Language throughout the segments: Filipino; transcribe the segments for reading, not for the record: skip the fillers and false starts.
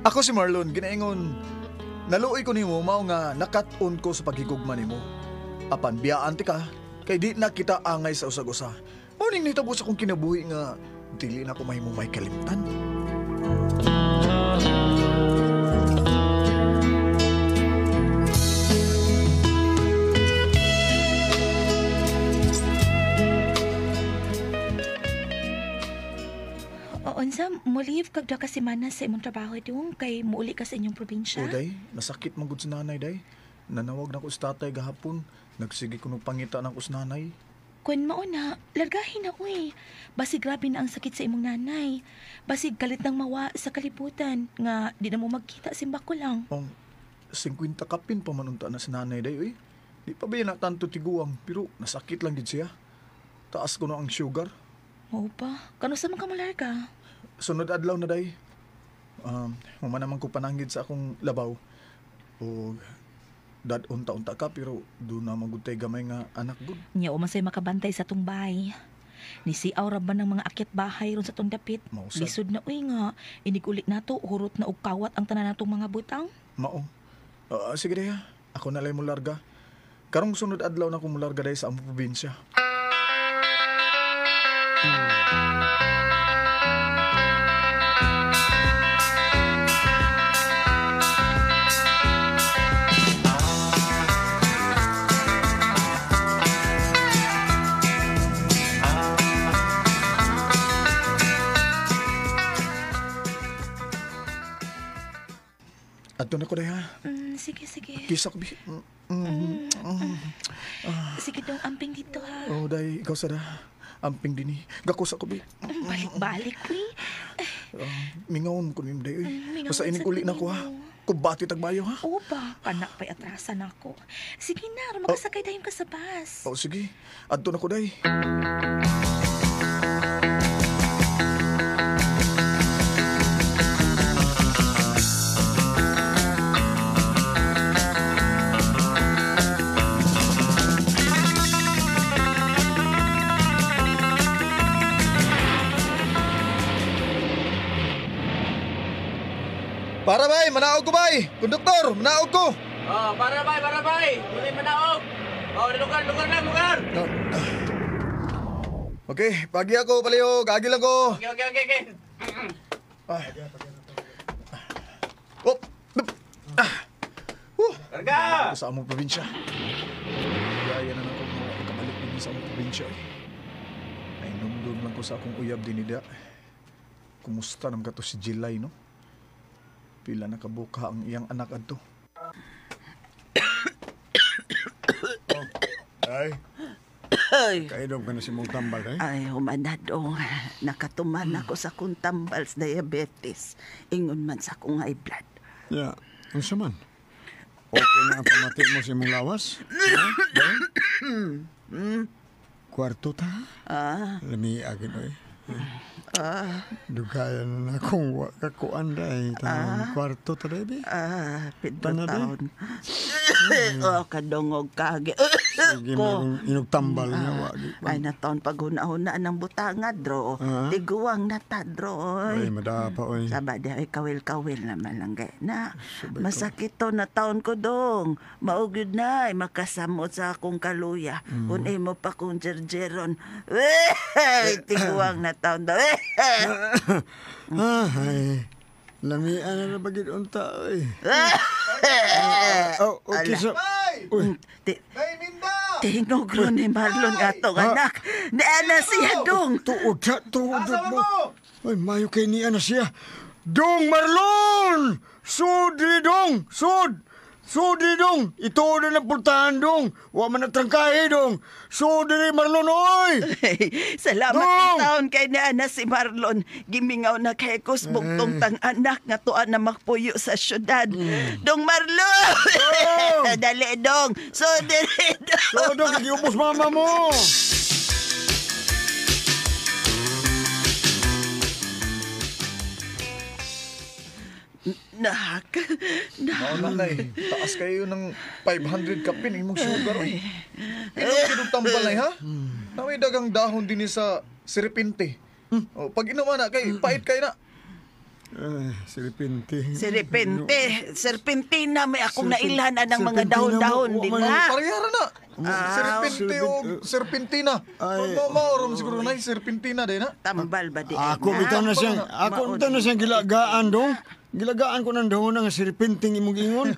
Ako si Marlon, ginaingon. Naluoy ko nimo mao nga nakat-on ko sa paghigugma nimo. Apan biyaan ti ka, kay di na kita angay sa usag-usa. Morning nitabo sa kong kinabuhi nga dili na ko mahimo may kalimtan. Unsa mo leave kag ka semana sa imong trabaho dong kay muuli ka sa inyong probinsya? Day, nasakit man gud sa nanay day. Nanawag na ko sa tatay gahapon. Nagsige ko ng pangita na ko sa nanay. Kun mao na, largahin na uy. Basig grabe na ang sakit sa imong nanay. Basig kalit nang mawa sa kalibutan nga di na mo magkita simba ko lang. Ang 50 kapin pa manunta na sa nanay day oy. Di pa ba yan na tanto tiguang pero nasakit lang gid siya. Taas ko na ang sugar. Mao pa, kano sa man ka malarga? Sunod adlaw na day. Mamanaman ko pananggid sa akong labaw. O dad unta-unta ka pero do na magutay gamay nga anak gud. Nya man say makabantay sa tong bahay. Ni si aura ba ng mga akyat bahay ron sa tong dapit? Mausad. Lisod na uy nga, inigulit nato hurot na og kawat ang tanan natong mga butang. Mao. Sige day ha. Ako na lay mo larga. Karong sunod adlaw na ko mo larga day sa among probinsya. Adto na ko day ha. Sige. Kisa ko bi. Sige dong, amping dito ha. Oh day, ikaw sada. Amping dinhi. Gakusa ko bi. Balik-balik uy. Mingawon ko nim day. Mingawan Basta ining sa uli na ko ha. nimo. Kubati tagbayo ha. Opa, kanak pa'y atrasan ako. Sige na, makasakay dayon ka sa bus. Oh sige. Adto na ko day. Para bay, manaog ko bay. Konduktor, manaog ko. Oh, para bay. Muli manaog. Oh, lugar. Okay, pagi ako palayo, gagi lang ko. Okay. Oh. Larga! Sa among probinsya. Gaya na ako mga pagkabalik din sa among probinsya. Ay numdum lang ko sa akong uyab din nida. Kumusta naman ka to si Jilay, no? Pila nakabuka ang iyang anak adto. Ay. Kainom ka na si mong tambal, eh? Ay, humanadong. Nakatuman ako sa kong tambal sa diabetes. Ingon man sa kong high blood. Ya, ano sa man? Okay na ang pamati mo si mong lawas? Ha? Kwarto ta? Lami agin, oy. Dugayan na akong wakakuan dahi. Tanong kwarto ta, baby? Pedro Tana, taon. Kadungog kage. Sige mo inugtambal niya, wagi. Ay, nataon paghuna-huna ng butanga, dro. Tiguang na ta, dro. Ay, madapa, oy. Sabada ay kawil-kawil naman lang gaya na. Masakit to na taon ko dong. Maugid na ay makasamot sa akong kaluya. Unay mo pa kong jerjeron. Tiguang na taon daw. Ay, lamian na bagid unta, oy. Oh, okay, so... Uy, Bay Minda! Tinugro ni Marlon atong anak. Di ana siya dong. tuod Asa mo. mo? Ay, mayo kay ni ana siya. Dong Marlon! Sudri dong! Sudri dong! Ito na ng pultahan dong! Wa man natrangkahe dong! Sudri Marlon, oy! Salamat Dong! taon kay ni ana si Marlon. Gimingaw na kay kusbugtong tang anak nga tuan na magpuyo sa syudad. Dong Marlon! Dong! Dali dong! Sudri dong! So, dong, giubos mama mo! Nak. Nanay, taas kayo ng 500 kapin imong sugar, oy. Pinong tambal na, ha? Naway dagang dahon din sa siripinte. Pag inuman na, kay pait kayo na. Serpente. Serpentina may akong Serpen- nailhan ng mga serpentina dahon-dahon mo, din man. na. Parehara na. Serpente o serpentina. Ay. Maurom siguro na serpentina din na. Tambal ba di? Ako bitaw na siyang, gilagaan dong. Gilagaan ko ng dahon ng serpenting imong ingon.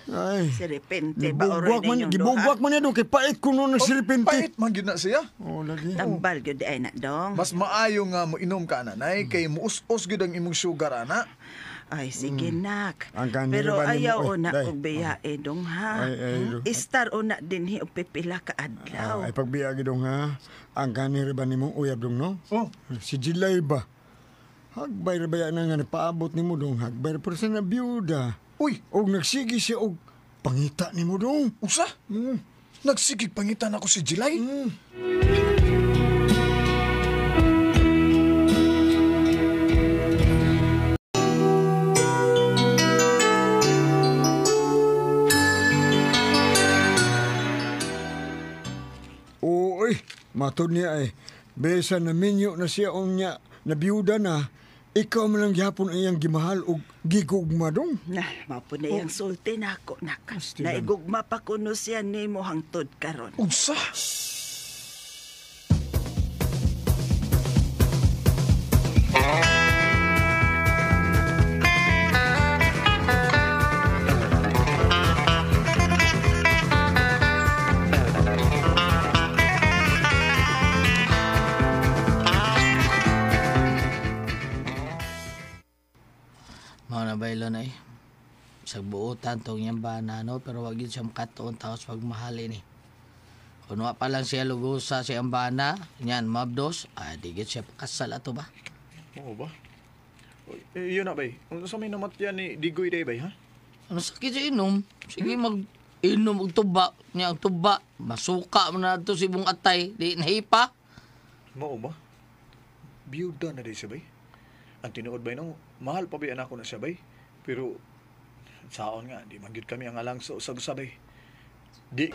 Ay. Serpente ba oray ninyong Gibugwak man niya dong, kay pait ko nun ng serpente. Pait man gyud na siya. Oh, lagi. Tambal gyud ay na dong. Mas maayo nga mo inom ka nanay kay muus-us gyud ang imong sugar ana. Ay, sige nak. Ang kanila Pero ba ni mo? ayaw Uy, na day. kong biyae dong ha. Ay. Istar o na din hi og pipila ka adlaw. Ay pagbiyagi dong ha. Ang kanira ba nimong uyab dong no? Oh, Si Jilay ba? Hagbay ra ba yan nga napaabot ni mo dong hagbay ra pero sa na byuda. uy, Og nagsigi siya og pangita ni mo dong. usa? Nagsigig pangitan ako si Jilay. Oy, matod niya ay. Besa na minyo na siya o niya na byuda na. Ikaw man lang gyapon iyang gimahal og gigugma dong. Na, mapo na yung sulti na ako, nak. Asti Naigugma pa kuno siya ni mo hangtod karon. Unsa? Mao na baylo na Sa buutan tong iyang bana no pero wag yun siya makatuon taos pagmahalin ni. Kung wa pa lang siya lugusa siya ang bana, yan mabdos, di gid siya pakasal ato ba? Oo ba? Yun na bay. Unsa may namatyan ni Digoy day bay ha? Ano sakit siya inom? Sige mag inom og tuba, niya ang tuba, masuka man na to si bung atay, di nahipa. Mao ba? Biyuda na day siya bay. Ang tinuod bay no, mahal pa bay anak ko na siya bay. Pero saon nga, di magyud kami ang alang sa usag-usabay. Di,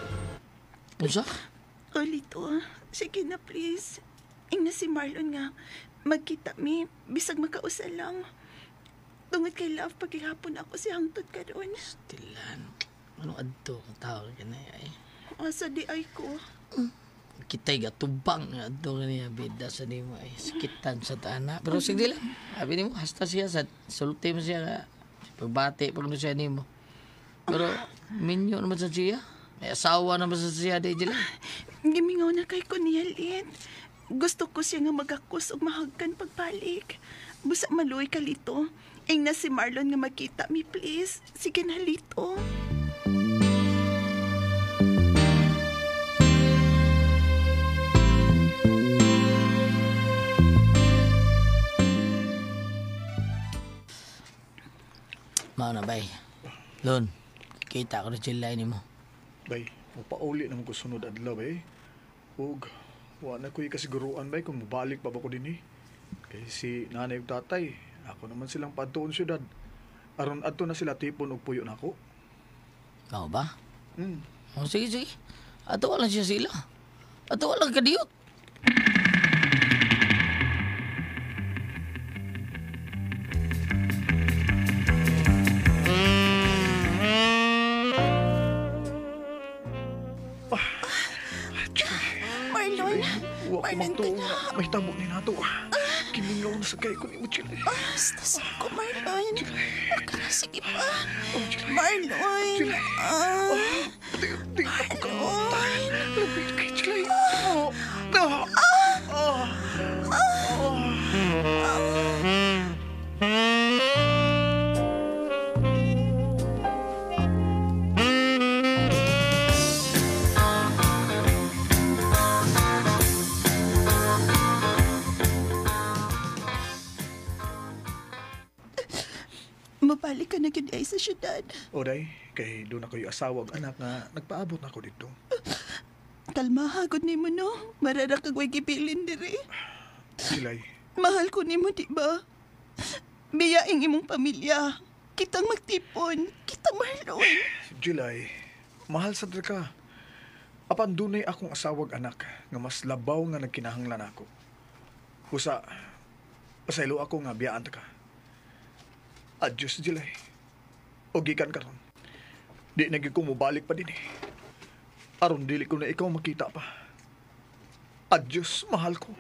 Unsa? Lito, sige na please. Ing na si Marlon nga. Magkita mi, bisag makausa lang. Tungod kay love, paghihapon ako si hangtod ka doon. Tilan. Anong adto ang tao ka na ay? Asa di ay ko. Kita'y gatubang nga adto ka niya bida sa nimo ay sakitan sa taana. Pero sige lang. Sabi nimo hasta siya sa sulti mo siya nga. Pagbati pag no siya nimo. Pero minyo naman sa siya. May asawa naman sa siya di dila. Gimingaw na kay ko niya, Lin. Gusto ko siya nga magakos og mahagkan pagbalik. Busa maluoy ka lito. Ing na si Marlon nga makita mi, please. Sige na, Lito. Mao na bay. Lon, kita ko na sila nimo. bay, mapauli naman ko sunod adlaw bay. Ug, wala ko'y kasiguruan bay kung mabalik pa ba ko din eh. Kay si nanay ug tatay, ako naman silang padtuon syudad. Aron adto na sila tipon og puyo nako. Mao ba? Hmm. Oh, sige, sige. Ato lang siya sila. Ato lang kadiyot. Marlon, Wa ko magtuon nga may tabo ni nato. Kimingaw na sa kay ko ni Uchile. Basta ko, Marlon. Okay na, sige pa. Marlon. Di ako kamatay. Labig kay Chilay. Mabalik ka na yun ay sa syudad. Oday, kay doon ako yung asawag anak nga nagpaabot na ako dito. Kalmahagod ni mo, no? Marara kag way gibilin diri. Chilay, Mahal ko ni mo, di ba? Biyaing imong pamilya. Kitang magtipon. Kita, Marlon. July, mahal sa ka. Apan dunay akong asawag anak nga mas labaw nga nagkinahanglan ako. Usa, pasaylo ako nga biyaan ta ka. Adyos, Jilay. O gikan karon. Di na gyud ko mobalik pa din eh. Aron dili ko na ikaw makita pa. Adyos, mahal ko.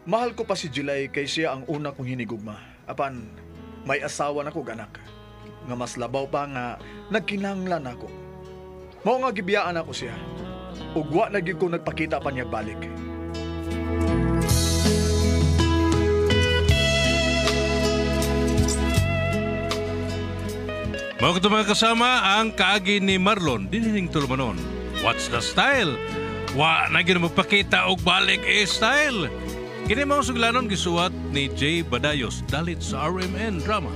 Mahal ko pa si Jilay kay siya ang una kong hinigugma. Apan, may asawa na ko ganak. Nga mas labaw pa nga nagkinanglan ako. Mao nga gibiyaan ako siya. Ugwa na gyud ko nagpakita pa niya balik. Mga mga kasama ang kaagi ni Marlon dinining tulumanon. What's the style? Wa na gyud magpakita og balik style. Kini mao suglanon gisuwat ni Jay Badayos dalit sa RMN Drama.